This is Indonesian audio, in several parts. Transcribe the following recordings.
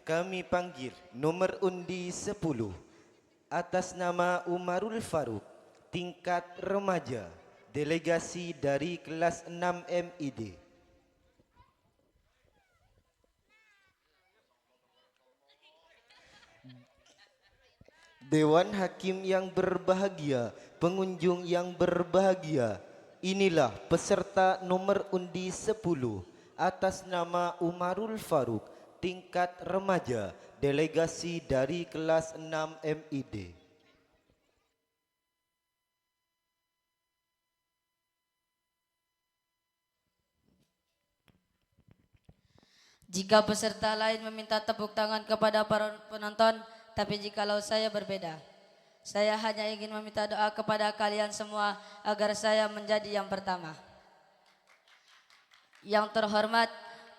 Kami panggil nomor undi 10 atas nama Umarul Faruq, tingkat remaja, delegasi dari kelas 6 MID. Dewan Hakim yang berbahagia, pengunjung yang berbahagia, inilah peserta nomor undi 10 atas nama Umarul Faruq, tingkat remaja, delegasi dari kelas 6 MID. Jika peserta lain meminta tepuk tangan kepada para penonton, tapi jikalau saya berbeda, saya hanya ingin meminta doa kepada kalian semua agar saya menjadi yang pertama. Yang terhormat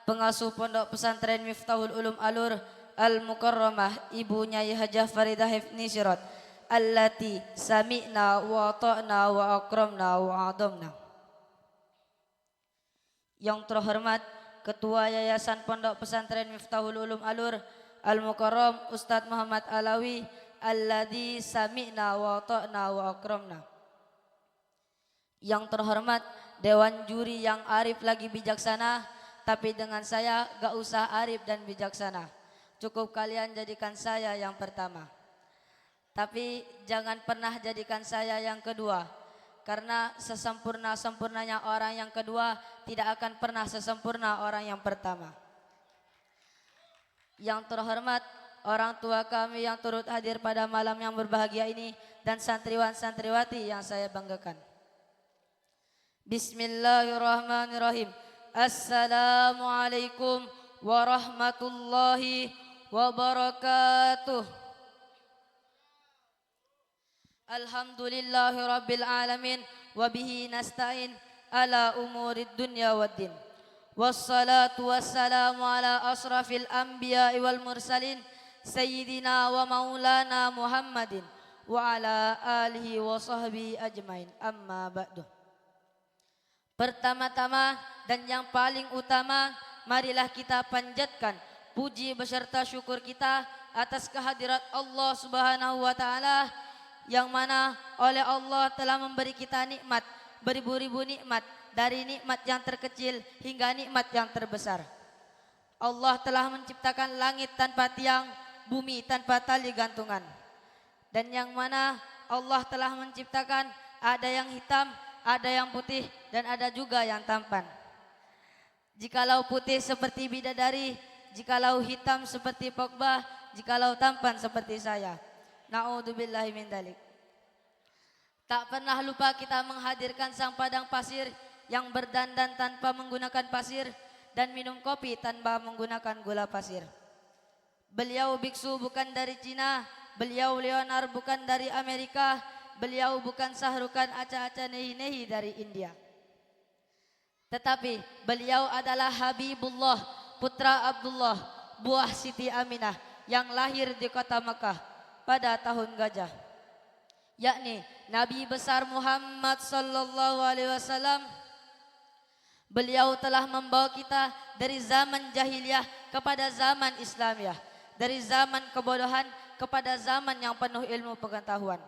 pengasuh Pondok Pesantren Miftahul Ulum Alur Al-Mukarramah, Ibu Nyai Hajah Faridah Hifni Syirat, allati sami'na wa ta'na wa akramna wa adamna. Yang terhormat Ketua Yayasan Pondok Pesantren Miftahul Ulum Alur Al-Mukarram Ustadz Muhammad Alawi, alladzi sami'na wa ta'na wa akramna. Yang terhormat Dewan Juri yang arif lagi bijaksana, tapi dengan saya gak usah arif dan bijaksana, cukup kalian jadikan saya yang pertama. Tapi jangan pernah jadikan saya yang kedua, karena sesempurna-sempurnanya orang yang kedua tidak akan pernah sesempurna orang yang pertama. Yang terhormat orang tua kami yang turut hadir pada malam yang berbahagia ini dan santriwan-santriwati yang saya banggakan. Bismillahirrahmanirrahim. Assalamualaikum warahmatullahi wabarakatuh. Alhamdulillahi rabbil alamin, wabihi nasta'in ala umurid dunya waddin. Wassalatu wassalamu ala asrafil anbiya'i wal mursalin, sayyidina wa maulana Muhammadin wa ala alihi wa sahbihi ajmain, amma ba'du. Pertama-tama dan yang paling utama, marilah kita panjatkan puji beserta syukur kita atas kehadirat Allah Subhanahu wa taala, yang mana oleh Allah telah memberi kita nikmat, beribu-ribu nikmat, dari nikmat yang terkecil hingga nikmat yang terbesar. Allah telah menciptakan langit tanpa tiang, bumi tanpa tali gantungan, dan yang mana Allah telah menciptakan ada yang hitam, ada yang putih, dan ada juga yang tampan. Jikalau putih seperti bidadari, jikalau hitam seperti Pogba, jikalau tampan seperti saya. Na'udzubillahi min dzalik. Tak pernah lupa kita menghadirkan sang padang pasir yang berdandan tanpa menggunakan pasir dan minum kopi tanpa menggunakan gula pasir. Beliau biksu bukan dari Cina, beliau Leonard bukan dari Amerika, beliau bukan Sahrukan Aca-Aca Nehi-Nehi dari India. Tetapi beliau adalah Habibullah, putra Abdullah, buah Siti Aminah, yang lahir di kota Mekah pada tahun gajah, yakni Nabi besar Muhammad sallallahu alaihi wasallam. Beliau telah membawa kita dari zaman jahiliyah kepada zaman Islamiyah, dari zaman kebodohan kepada zaman yang penuh ilmu pengetahuan,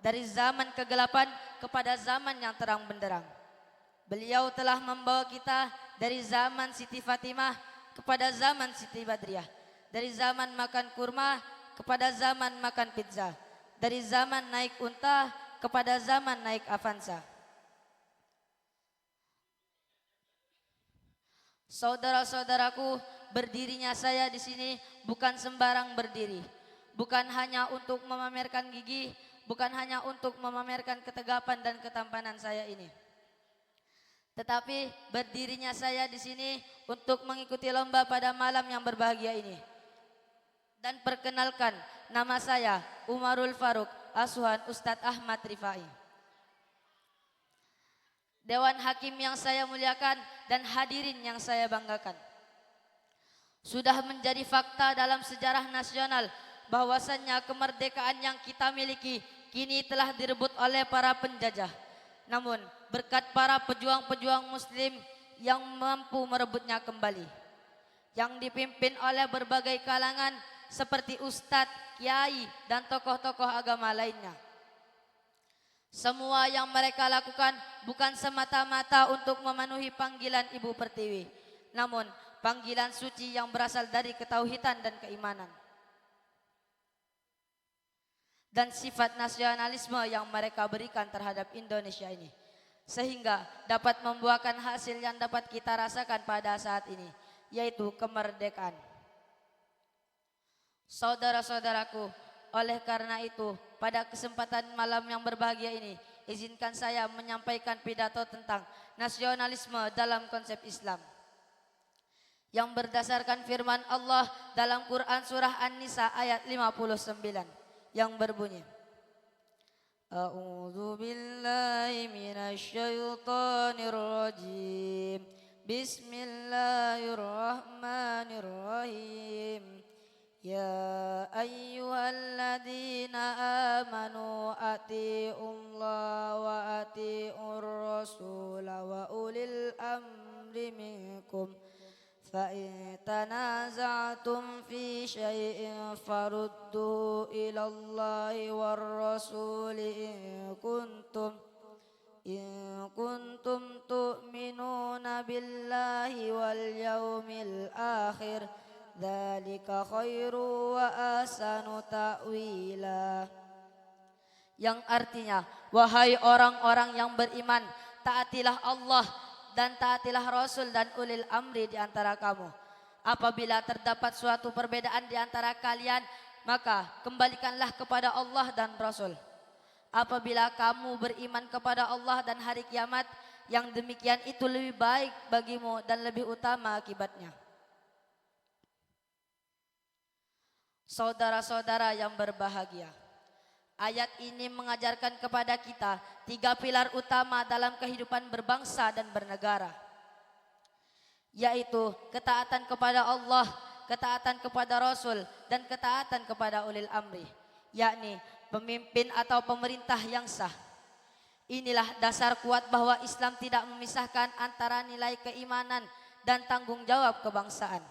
dari zaman kegelapan kepada zaman yang terang benderang. Beliau telah membawa kita dari zaman Siti Fatimah kepada zaman Siti Badriah, dari zaman makan kurma kepada zaman makan pizza, dari zaman naik unta kepada zaman naik Avanza. Saudara-saudaraku, berdirinya saya di sini bukan sembarang berdiri, bukan hanya untuk memamerkan gigi, bukan hanya untuk memamerkan ketegapan dan ketampanan saya ini. Tetapi berdirinya saya di sini untuk mengikuti lomba pada malam yang berbahagia ini. Dan perkenalkan, nama saya Umarul Faruq, asuhan Ustadz Ahmad Rifai. Dewan Hakim yang saya muliakan dan hadirin yang saya banggakan, sudah menjadi fakta dalam sejarah nasional bahwasannya kemerdekaan yang kita miliki kini telah direbut oleh para penjajah. Namun berkat para pejuang-pejuang muslim yang mampu merebutnya kembali, yang dipimpin oleh berbagai kalangan seperti ustadz, kiai, dan tokoh-tokoh agama lainnya. Semua yang mereka lakukan bukan semata-mata untuk memenuhi panggilan Ibu Pertiwi, namun panggilan suci yang berasal dari ketauhidan dan keimanan. Dan sifat nasionalisme yang mereka berikan terhadap Indonesia ini, sehingga dapat membuahkan hasil yang dapat kita rasakan pada saat ini, yaitu kemerdekaan. Saudara-saudaraku, oleh karena itu, pada kesempatan malam yang berbahagia ini, izinkan saya menyampaikan pidato tentang nasionalisme dalam konsep Islam, yang berdasarkan firman Allah dalam Quran surah An-Nisa ayat 59 yang berbunyi, A'udzu billahi minasy syaithanir rajim. Bismillahirrahmanirrahim. Ya ayyuhalladzina amanu atiiullaha wa atiiur rasula wa ulil amri minkum. فإن تنازعتم في شيء فردوه إلى الله والرسول إن كنتم تؤمنون بالله واليوم الآخر ذلك خير وأحسن تأويلا. Yang artinya, wahai orang-orang yang beriman, taatilah Allah dan taatilah Rasul dan ulil amri di antara kamu. Apabila terdapat suatu perbedaan di antara kalian, maka kembalikanlah kepada Allah dan Rasul. Apabila kamu beriman kepada Allah dan hari kiamat, yang demikian itu lebih baik bagimu dan lebih utama akibatnya. Saudara-saudara yang berbahagia, ayat ini mengajarkan kepada kita 3 pilar utama dalam kehidupan berbangsa dan bernegara, yaitu ketaatan kepada Allah, ketaatan kepada Rasul, dan ketaatan kepada ulil amri, yakni pemimpin atau pemerintah yang sah. Inilah dasar kuat bahwa Islam tidak memisahkan antara nilai keimanan dan tanggung jawab kebangsaan.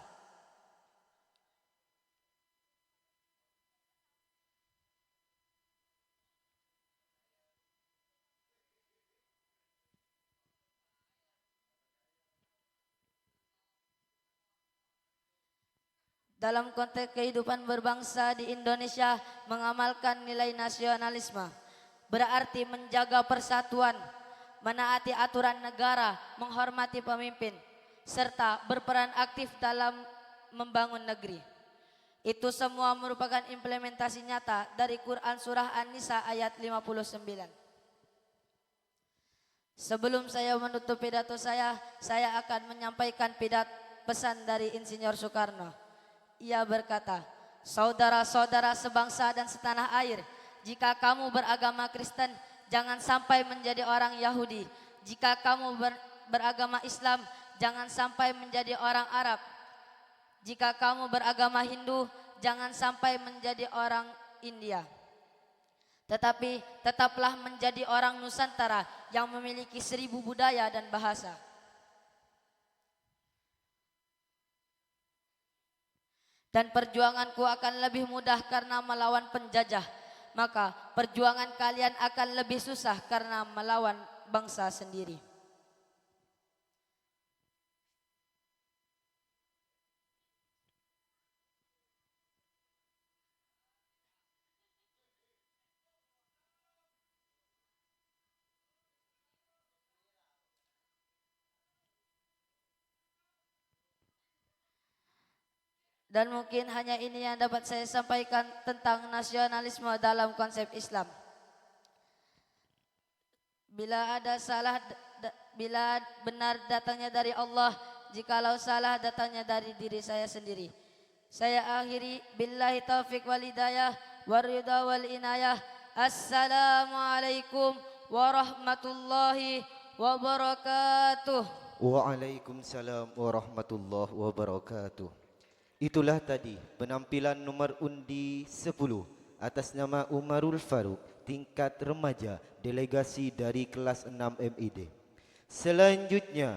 Dalam konteks kehidupan berbangsa di Indonesia, mengamalkan nilai nasionalisme berarti menjaga persatuan, menaati aturan negara, menghormati pemimpin, serta berperan aktif dalam membangun negeri. Itu semua merupakan implementasi nyata dari Quran surah An-Nisa ayat 59. Sebelum saya menutup pidato saya akan menyampaikan pesan dari Insinyur Soekarno. Ia berkata, saudara-saudara sebangsa dan setanah air, jika kamu beragama Kristen, jangan sampai menjadi orang Yahudi. Jika kamu beragama Islam, jangan sampai menjadi orang Arab. Jika kamu beragama Hindu, jangan sampai menjadi orang India. Tetapi tetaplah menjadi orang Nusantara yang memiliki 1000 budaya dan bahasa. Dan perjuanganku akan lebih mudah karena melawan penjajah. Maka perjuangan kalian akan lebih susah karena melawan bangsa sendiri. Dan mungkin hanya ini yang dapat saya sampaikan tentang nasionalisme dalam konsep Islam. Bila ada salah, bila benar datangnya dari Allah, jikalau salah datangnya dari diri saya sendiri. Saya akhiri, billahi taufiq wal hidayah, waridha wal inayah. Assalamualaikum warahmatullahi wabarakatuh. Waalaikumsalam warahmatullahi wabarakatuh. Itulah tadi penampilan nomor undi 10 atas nama Umarul Faruq, tingkat remaja, delegasi dari kelas 6 MID. Selanjutnya